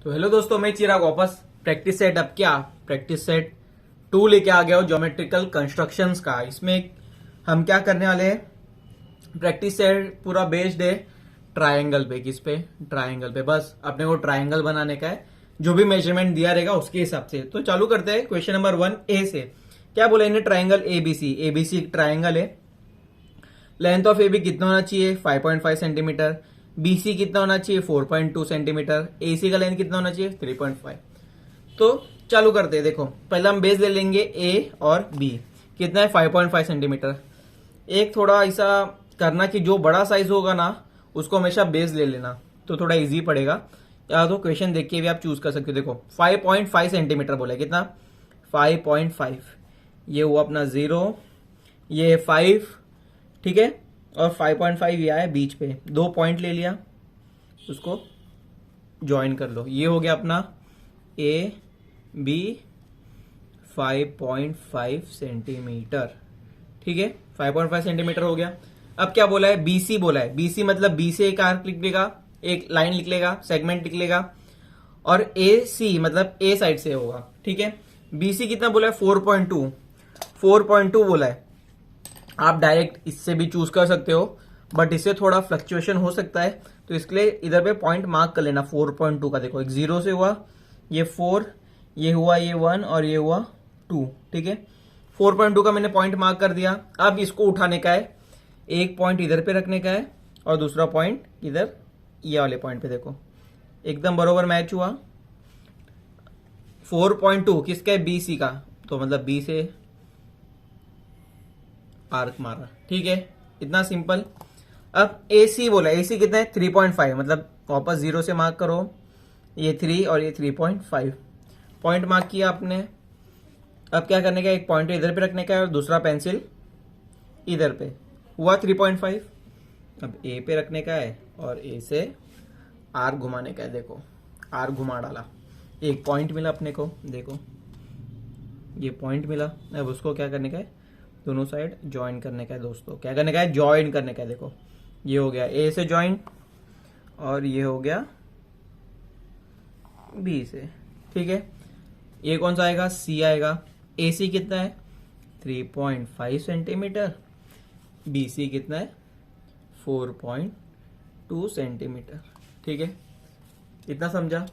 तो हेलो दोस्तों, मैं चिराग वापस प्रैक्टिस सेट अब क्या प्रैक्टिस सेट 2 लेके आ गया हूँ ज्योमेट्रिकल कंस्ट्रक्शंस का। इसमें हम क्या करने वाले हैं, प्रैक्टिस सेट पूरा बेस्ड है ट्रायंगल पे। किस पे? ट्रायंगल पे। बस अपने को ट्रायंगल बनाने का है, जो भी मेजरमेंट दिया रहेगा उसके हिसाब से। तो चालू करते हैं क्वेश्चन नंबर 1 ए से। क्या बोला इन्हें? Triangle ABC. एबीसी ट्रायंगल है। लेंथ ऑफ ए बी कितना होना चाहिए? 5.5 सेंटीमीटर। बीसी कितना होना चाहिए? 4.2 सेंटीमीटर। एसी का लेंथ कितना होना चाहिए? 3.5। तो चालू करते हैं। देखो, पहले हम बेस ले लेंगे ए और बी। कितना है? 5.5 सेंटीमीटर। एक थोड़ा ऐसा करना कि जो बड़ा साइज होगा ना उसको हमेशा बेस ले लेना, तो थोड़ा इजी पड़ेगा। या तो क्वेश्चन देख के भी आप चूज कर सकते हो। देखो 5.5 सेंटीमीटर बोला है। कितना? 5.5। ये हुआ अपना 0, ये 5, ठीक है। और 5.5 ये आया बीच पे, 2 पॉइंट ले लिया, उसको ज्वाइन कर लो। ये हो गया अपना ए बी 5.5 सेंटीमीटर, ठीक है। 5.5 सेंटीमीटर हो गया। अब क्या बोला है? बीसी बोला है। बीसी मतलब बी से एक आर्क लिख लेगा, एक लाइन लिख लेगा, सेगमेंट लिख लेगा। और ए सी मतलब ए साइड से होगा, ठीक है। बीसी कितना बोला है? 4.2। 4.2 बोला है। आप डायरेक्ट इससे भी चूज कर सकते हो, बट इससे थोड़ा फ्लक्चुएशन हो सकता है, तो इसके लिए इधर पे पॉइंट मार्क कर लेना 4.2 का। देखो एक 0 से हुआ, ये 4, ये हुआ ये 1 और ये हुआ 2, ठीक है। 4.2 का मैंने पॉइंट मार्क कर दिया। अब इसको उठाने का है, एक पॉइंट इधर पे रखने का है और दूसरा पॉइंट इधर ये वाले पॉइंट पे। देखो एकदम बरोबर मैच हुआ। 4.2 किसका है? बी सी का, तो मतलब बी से आर्क मारा, ठीक है। इतना सिंपल। अब ए सी बोला। ए सी कितना है? 3.5, मतलब वापस 0 से मार्क करो, ये 3 और ये 3.5 पॉइंट मार्क किया आपने। अब क्या करने का? एक पॉइंट इधर पे रखने का है और दूसरा पेंसिल इधर पे, हुआ 3.5। अब ए पे रखने का है और ए से आर घुमाने का है। देखो आर घुमा डाला, एक पॉइंट मिला अपने को। देखो ये पॉइंट मिला। अब उसको क्या करने का है? दोनों साइड ज्वाइन करने का है दोस्तों। क्या करने का है? ज्वाइन करने का है। देखो ये हो गया ए से ज्वाइन और ये हो गया बी से, ठीक है। ये कौन सा आएगा? सी आएगा। ए सी कितना है? 3.5 सेंटीमीटर। बी सी कितना है? 4.2 सेंटीमीटर, ठीक है। इतना समझा।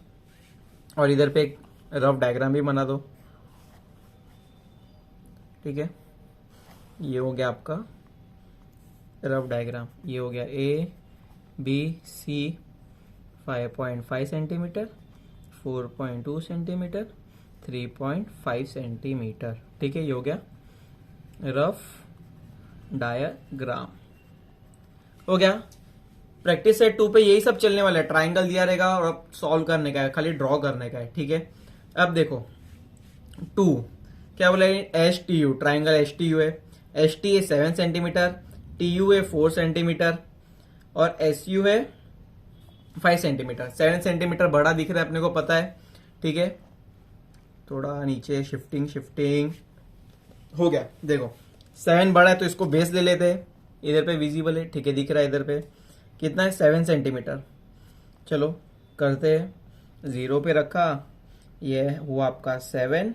और इधर पे एक रफ डायग्राम भी बना दो, ठीक है। ये हो गया आपका रफ डायग्राम। ये हो गया A B C 5.5 centimetre, 4.2 centimetre, 3.5 centimetre, ठीक है। ये हो गया रफ डायग्राम, हो गया। प्रैक्टिस सेट 2 पे यही सब चलने वाला है। ट्राइंगल दिया रहेगा और अब सॉल्व करने का है, खाली ड्रॉ करने का है, ठीक है। अब देखो 2 क्या बोला है? H T U, triangle H T U है। एच टी है 7 सेंटीमीटर, टी यू है 4 सेंटीमीटर और एस यू है 5 सेंटीमीटर। 7 सेंटीमीटर बड़ा दिख रहा है अपने को, पता है, ठीक है। थोड़ा नीचे शिफ्टिंग शिफ्टिंग हो गया। देखो 7 बड़ा है तो इसको बेस ले लेते हैं। इधर पे विजिबल है, ठीक है, दिख रहा है। इधर पे कितना है? 7 सेंटीमीटर। चलो करते हैं। 0 पे रखा, ये हुआ आपका 7,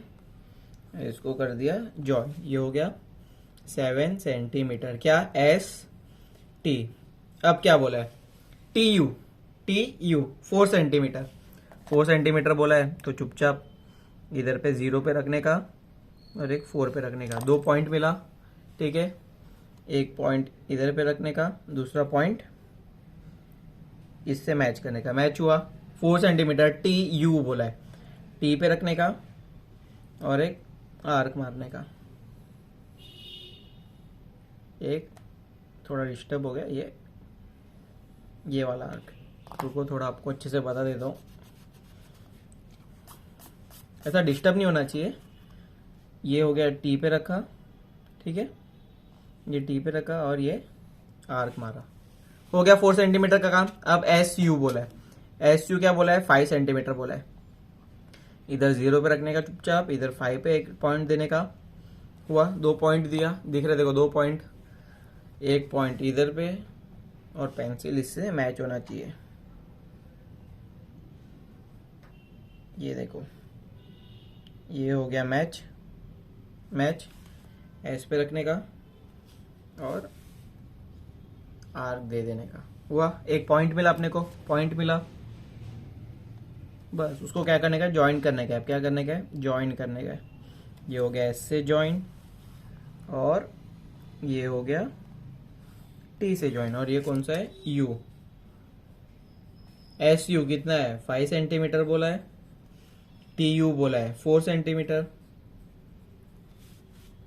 इसको कर दिया जॉइन। ये हो गया 7 सेंटीमीटर। क्या? S T. अब क्या बोला है? T U. T U 4 centimetre. 4 centimetre बोला है तो चुपचाप इधर पे 0 पे रखने का और एक 4 पे रखने का। 2 पॉइंट मिला, ठीक है। एक पॉइंट इधर पे रखने का, दूसरा पॉइंट इससे मैच करने का। मैच हुआ। 4 सेंटीमीटर टी यू बोला है, टी पे रखने का और एक आर्क मारने का। एक थोड़ा डिस्टर्ब हो गया, ये वाला आर्क। रुको थोड़ा आपको अच्छे से बता देता हूँ, ऐसा डिस्टर्ब नहीं होना चाहिए। ये हो गया टी पे रखा, ठीक है, ये टी पे रखा और ये आर्क मारा, हो गया 4 सेंटीमीटर का काम। अब एस यू बोला है। एस यू क्या बोला है? 5 सेंटीमीटर बोला है। इधर 0 पे रखने का चुपचाप, इधर 5 पे एक पॉइंट देने का। हुआ 2 पॉइंट दिया, दिख रहे? देखो 2 पॉइंट, एक पॉइंट इधर पे और पेंसिल इससे मैच होना चाहिए। ये देखो, ये हो गया मैच, मैच एस पे रखने का और आर्क दे देने का। हुआ, एक पॉइंट मिला अपने को, पॉइंट मिला। बस उसको क्या करने का है, ज्वाइन करने का है। क्या करने का है, ज्वाइन करने का है। ये हो गया एस से ज्वाइन और ये हो गया टी से ज्वाइन, और ये कौन सा है, यू। एस यू कितना है, 5 सेंटीमीटर बोला है, टी यू बोला है 4 सेंटीमीटर।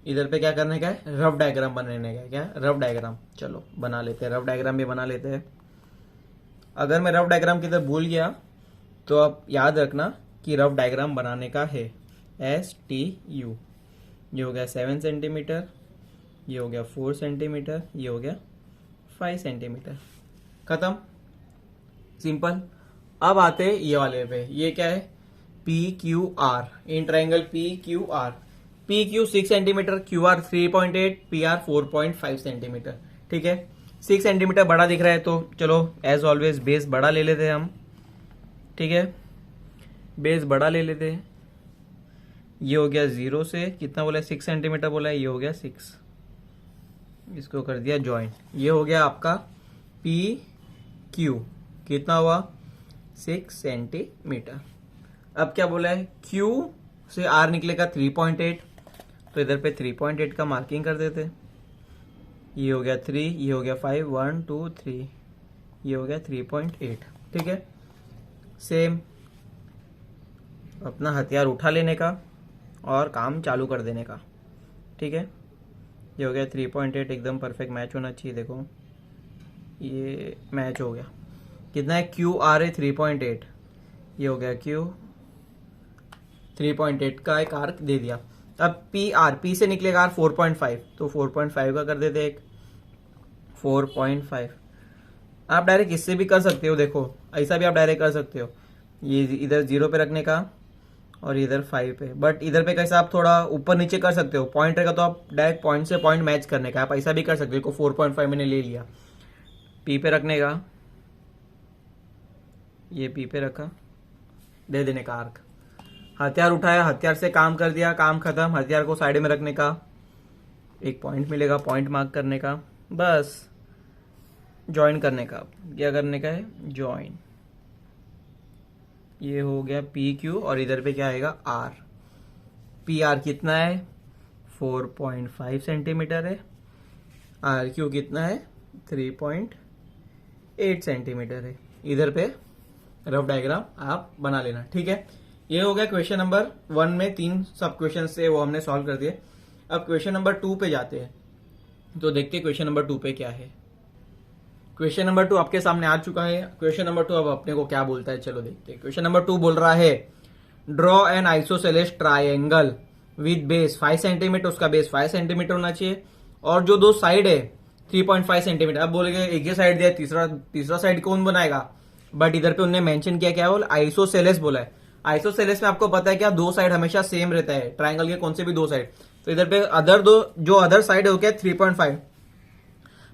इधर पे क्या करने का है, रफ डायग्राम बनाने का है। क्या, रफ डायग्राम, चलो बना लेते हैं, रफ डायग्राम भी बना लेते हैं। अगर मैं रफ डायग्राम की तरफ भूल गया तो आप याद रखना कि रफ डायग्राम बनाने का है, एस टी यू। ये हो गया 7 सेंटीमीटर, ये हो गया 4 सेंटीमीटर, ये हो गया 5 सेंटीमीटर। खत्म, सिंपल। अब आते हैं ये वाले पे, ये क्या है, P Q R, in triangle P Q R. P Q 6 centimetre, Q R 3.8, P R 4.5 centimetre. ठीक है, 6 सेंटीमीटर बड़ा दिख रहा है तो चलो एज ऑलवेज बेस बड़ा ले लेते हैं हम। ठीक है, बेस बड़ा ले लेते हैं। ये हो गया 0 से कितना बोला है, 6 सेंटीमीटर बोला है, ये हो गया 6, इसको कर दिया ज्वाइन। ये हो गया आपका पी क्यू, कितना हुआ, 6 सेंटीमीटर। अब क्या बोला है, क्यू से आर निकलेगा 3.8, तो इधर पे 3.8 का मार्किंग कर देते। ये हो गया 3, ये हो गया 5, 1 2 3, ये हो गया 3.8। ठीक है, सेम अपना हथियार उठा लेने का और काम चालू कर देने का। ठीक है, ये हो गया 3.8, एकदम परफेक्ट मैच होना चाहिए। देखो ये मैच हो गया। कितना है, क्यू आर है 3.8, ये हो गया क्यू 3.8 का एक आर्क दे दिया। अब पी आर, पी से निकलेगा आर 4.5, तो 4.5 का कर देते एक 4.5। आप डायरेक्ट इससे भी कर सकते हो, देखो ऐसा भी आप डायरेक्ट कर सकते हो। ये इधर 0 पे रखने का और इधर 5 पे, बट इधर पे कैसे आप थोड़ा ऊपर नीचे कर सकते हो, पॉइंट रहेगा तो आप डायरेक्ट पॉइंट से पॉइंट मैच करने का, आप ऐसा भी कर सकते हो। 4.5 मैंने ले लिया, पी पे रखने का, ये पी पे रखा, दे देने का आर्क। हथियार उठाया, हथियार से काम कर दिया, काम खत्म। हथियार को साइड में रखने का, एक पॉइंट मिलेगा, पॉइंट मार्क करने का, बस ज्वाइन करने का। क्या करने का है, ज्वाइन। ये हो गया पी क्यू और इधर पे क्या आएगा, आर। पी आर कितना है, 4.5 सेंटीमीटर है, आर क्यू कितना है, 3.8 सेंटीमीटर है। इधर पे रफ डायग्राम आप बना लेना। ठीक है, ये हो गया क्वेश्चन नंबर 1 में 3 सब क्वेश्चन से वो हमने सॉल्व कर दिए। अब क्वेश्चन नंबर 2 पे जाते हैं, तो देखते हैं क्वेश्चन नंबर 2 पे क्या है। क्वेश्चन नंबर 2 आपके सामने आ चुका है। क्वेश्चन नंबर 2 अब अपने को क्या बोलता है, चलो देखते हैं। क्वेश्चन नंबर 2 बोल रहा है, draw an isosceles triangle with base 5 centimetre, उसका बेस 5 सेंटीमीटर होना चाहिए और जो दो साइड है 3.5 सेंटीमीटर। अब बोलेंगे एक ही साइड दिया, तीसरा साइड कौन बनाएगा, बट इधर पे उन्होंने मेंशन किया, क्या बोला, आइसोसेलेस बोला है। आइसोसेलेस में आपको पता है क्या, दो साइड हमेशा सेम रहता है, ट्राइंगल के कौन से भी दो साइड। तो इधर पे जो अदर साइड हो गया 3.5,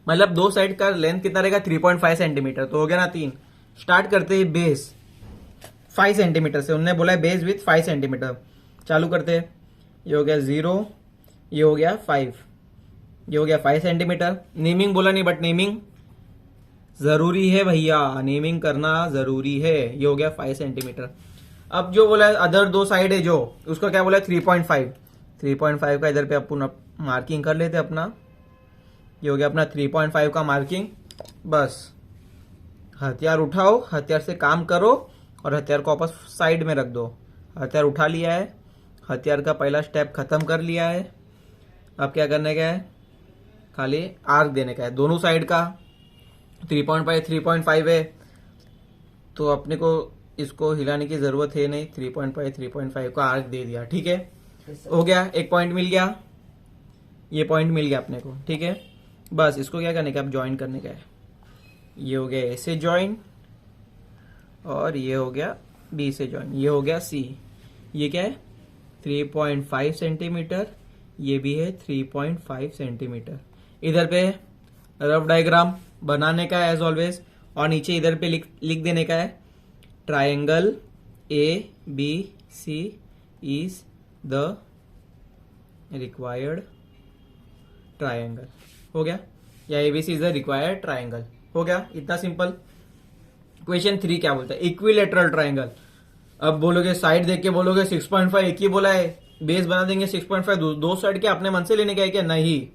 मतलब दो साइड का लेंथ कितना रहेगा, 3.5 सेंटीमीटर, तो हो गया ना 3। स्टार्ट करते हैं बेस 5 सेंटीमीटर से, उन्होंने बोला है बेस विथ 5 सेंटीमीटर। चालू करते हैं, ये हो गया 0, ये हो गया 5, ये हो गया 5 सेंटीमीटर। नेमिंग बोला नहीं, बट नेमिंग जरूरी है भैया, नेमिंग करना जरूरी है। ये हो गया 5 सेंटीमीटर। अब जो बोला है अदर दो साइड है जो, उसका क्या बोला है 3.5, 3.5 का इधर पे अपन मार्किंग कर लेते अपना। ये हो गया अपना 3.5 का मार्किंग। बस हथियार उठाओ, हथियार से काम करो और हथियार को वापस साइड में रख दो। हथियार उठा लिया है, हथियार का पहला स्टेप खत्म कर लिया है। अब क्या करने का है, खाली आर्क देने का है दोनों साइड का। 3.5 है तो अपने को इसको हिलाने की जरूरत है नहीं, 3.5 का आर्क दे दिया। ठीक है, हो गया, एक पॉइंट मिल गया, ये पॉइंट मिल गया अपने को। ठीक है, बस इसको क्या करने का, अब ज्वाइन करने का है। ये हो गया ए से ज्वाइन और ये हो गया बी से ज्वाइन, ये हो गया सी। ये क्या है 3.5 सेंटीमीटर, ये भी है 3.5 सेंटीमीटर। इधर पे रफ डायग्राम बनाने का है एज ऑलवेज, और नीचे इधर पे लिख देने का है triangle ABC is the required triangle। हो गया, या ABC is the required triangle. हो गया, इतना सिंपल। क्वेश्चन 3 क्या बोलता है? Equilateral triangle. अब बोलोगे साइड देख के बोलोगे 6.5 एक ही बोला है, बेस बना देंगे 6.5, दो साइड के अपने मन से लेने का है क्या? नहीं।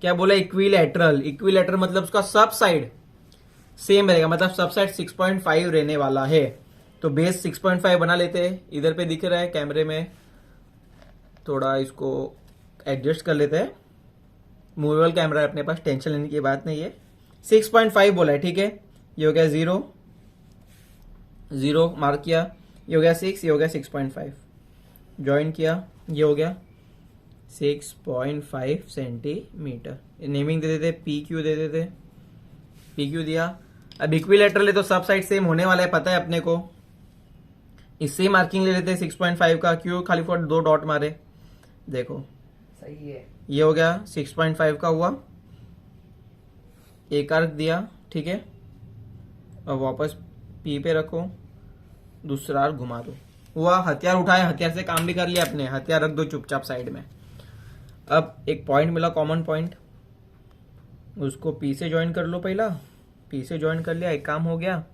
क्या बोला? इक्विलेटरल। इक्विलेटरल मतलब उसका सब साइड सेम रहेगा, मतलब सब साइड 6.5 रहने वाला है। तो बेस 6.5 बना लेते हैं। इधर पे दिख रहा है कैमरे में, थोड़ा इसको एडजस्ट कर लेते हैं। मूवेबल कैमरा है अपने पास, टेंशन लेने की बात नहीं है। 6.5 बोला है, ठीक है। ये हो गया 0 0 मार्क किया, ये हो गया 6, ये हो गया 6.5 ज्वाइन किया, ये हो गया 6.5 सेंटीमीटर। नेमिंग दे देते, पी क्यू दे देते, पी क्यू दिया। अब इक्विलेटरल है तो सब साइड सेम होने वाला है, पता है अपने को। इससे मार्किंग ले लेते हैं 6.5 का, क्यों खाली फॉर 2 डॉट मारे। देखो सही है। ये हो गया 6.5 का हुआ, एक आर्क दिया, ठीक है। अब वापस पी पे रखो, दूसरा आर्क घुमा दो, हुआ। हथियार उठाया, हथियार से काम भी कर लिया अपने, हथियार रख दो चुपचाप साइड में। अब एक पॉइंट मिला, कॉमन पॉइंट, उसको पी से ज्वाइन कर लो। पहला पी से ज्वाइन कर लिया, एक काम हो गया।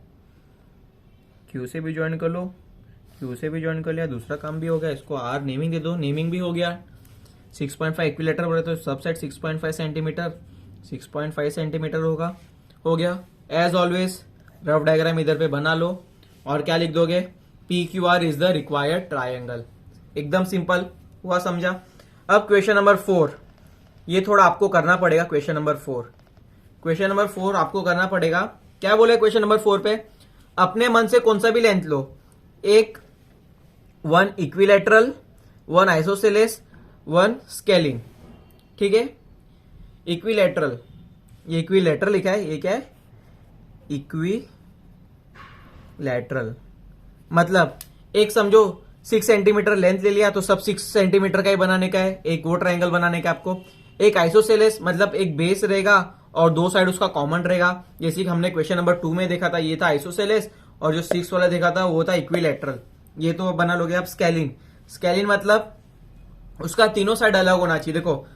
क्यू से भी ज्वाइन कर लो, क्यू से भी ज्वाइन कर लिया, दूसरा काम भी हो गया। इसको आर नेमिंग दे दो, नेमिंग भी हो गया। 6.5 इक्विलेटर बोले तो सब साइड 6.5 सेंटीमीटर, 6.5 सेंटीमीटर होगा। हो गया। एज ऑलवेज रफ डायग्राम इधर पे बना लो, और क्या लिख दोगे? P Q R is the required triangle. एकदम सिंपल हुआ, समझा। अब क्वेश्चन नंबर 4, ये थोड़ा आपको करना पड़ेगा। क्वेश्चन नंबर 4 आपको करना पड़ेगा। क्या बोले क्वेश्चन नंबर 4 पे? अपने मन से कौन सा भी लेंथ लो, एक 1 इक्विलेटरल, 1 आइसोसेलेस, 1 स्केलिंग, ठीक है। इक्विलेटरल, ये इक्विलेटरल लिखा है, ये क्या है? इक्विलेटरल मतलब एक समझो 6 सेंटीमीटर लेंथ ले लिया तो सब 6 सेंटीमीटर का ही बनाने का है, एक वो ट्राइंगल बनाने का आपको। एक आइसोसेलेस मतलब एक बेस रहेगा और 2 साइड उसका कॉमन रहेगा, जैसे कि हमने क्वेश्चन नंबर 2 में देखा था, ये था आइसोसेलेस, और जो 6 वाला देखा था वो था इक्विलेटरल। ये तो बना लोगे आप। स्केलिन, स्केलिन मतलब उसका तीनों साइड अलग होना चाहिए। देखो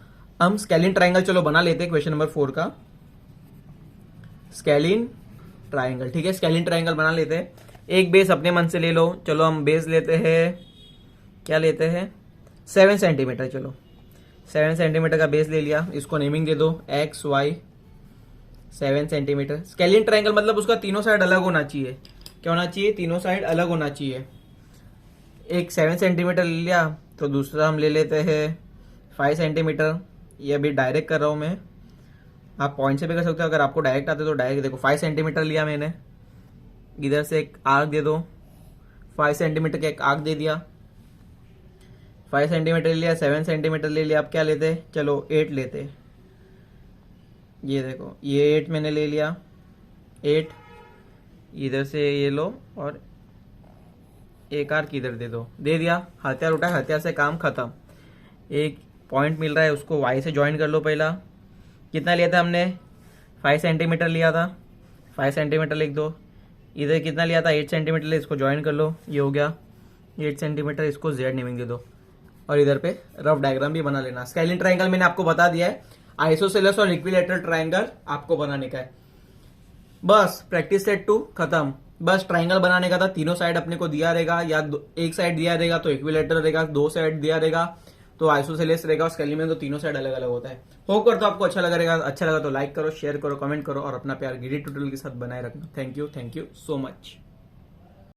हम स्केलिन ट्राइंगल चलो बना लेते हैं क्वेश्चन नंबर 4 का। स्केलिन ट्राइंगल, ठीक है, स्केलिन ट्राइंगल बना लेते हैं। एक बेस अपने मन से ले लो, चलो हम बेस लेते हैं, क्या लेते हैं? 7 सेंटीमीटर। चलो 7 सेंटीमीटर का बेस ले लिया, इसको नेमिंग दे दो X Y 7 centimetre. Scalene triangle मतलब उसका तीनों साइड अलग होना चाहिए। क्या होना चाहिए? तीनों साइड अलग होना चाहिए। एक 7 सेंटीमीटर ले लिया, तो दूसरा हम ले लेते हैं 5 सेंटीमीटर। ये अभी डायरेक्ट कर रहा हूं मैं, आप पॉइंट से भी कर सकते हो, अगर आपको डायरेक्ट आते तो डायरेक्ट। देखो 5 सेंटीमीटर लिया मैंने, इधर से एक आर्क दे दो, 5 सेंटीमीटर का एक आर्क दे दिया। 5 सेंटीमीटर ले लिया, 7 सेंटीमीटर ले लिया। अब क्या लेते? चलो 8 लेते। ये देखो ये 8 मैंने ले लिया, 8 इधर से ये लो, और एक आर्क इधर दे दो, दे दिया। हथियार उठाया, हथियार से काम खत्म। एक पॉइंट मिल रहा है, उसको वाई से ज्वाइन कर लो। पहला कितना लिया था हमने? 5 सेंटीमीटर लिया था, 5 सेंटीमीटर लिख दो। इधर कितना लिया था? 8 सेंटीमीटर ले, इसको ज्वाइन कर लो, ये हो गया 8 सेंटीमीटर। इसको जेड नेमिंग दे दो, और इधर पे रफ डायग्राम भी बना लेना। स्केलिन ट्राइंगल मैंने आपको बता दिया है, आइसोसेलेस और इक्विलेटरल ट्राइंगल आपको बनाने का है। बस प्रैक्टिस सेट 2 खत्म। बस ट्राइंगल बनाने का था, तीनों साइड अपने को दिया रहेगा, या एक साइड दिया रहेगा तो इक्विलेटरल रहेगा, 2 साइड दिया रहेगा तो आइसोसेलेस रहेगा, और स्केलिन में तो तीनों साइड अलग अलग होता है। होप करता हूं आपको अच्छा लगेगा। अच्छा लगा तो लाइक करो, शेयर करो, कमेंट करो, और अपना प्यार गिरी ट्यूटोरियल के साथ बनाए रखना। Thank you so much.